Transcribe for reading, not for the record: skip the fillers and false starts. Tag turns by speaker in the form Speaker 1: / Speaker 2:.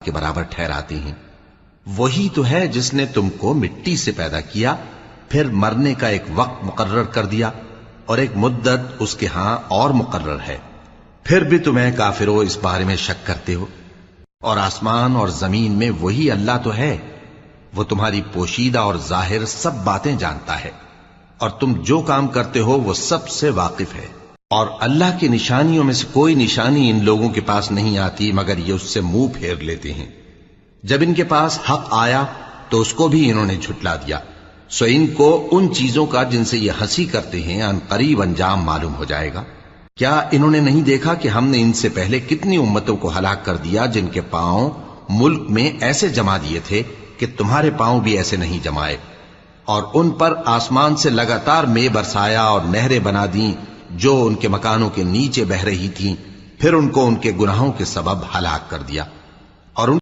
Speaker 1: کے برابر ٹھہراتے ہیں۔ وہی تو ہے جس نے تم کو مٹی سے پیدا کیا، پھر مرنے کا ایک وقت مقرر کر دیا اور ایک مدت اس کے ہاں اور مقرر ہے، پھر بھی تمہیں کافروں اس بارے میں شک کرتے ہو۔ اور آسمان اور زمین میں وہی اللہ تو ہے، وہ تمہاری پوشیدہ اور ظاہر سب باتیں جانتا ہے، اور تم جو کام کرتے ہو وہ سب سے واقف ہے۔ اور اللہ کی نشانیوں میں سے کوئی نشانی ان لوگوں کے پاس نہیں آتی مگر یہ اس سے منہ پھیر لیتے ہیں۔ جب ان کے پاس حق آیا تو اس کو بھی انہوں نے جھٹلا دیا، سو ان کو ان چیزوں کا جن سے یہ ہنسی کرتے ہیں ان قریب انجام معلوم ہو جائے گا۔ کیا انہوں نے نہیں دیکھا کہ ہم نے ان سے پہلے کتنی امتوں کو ہلاک کر دیا جن کے پاؤں ملک میں ایسے جما دیے تھے کہ تمہارے پاؤں بھی ایسے نہیں جمائے، اور ان پر آسمان سے لگاتار مے برسایا اور نہریں بنا دیں جو ان کے مکانوں کے نیچے بہ رہی تھیں، پھر ان کو ان کے گناہوں کے سبب ہلاک کر دیا۔ اور ان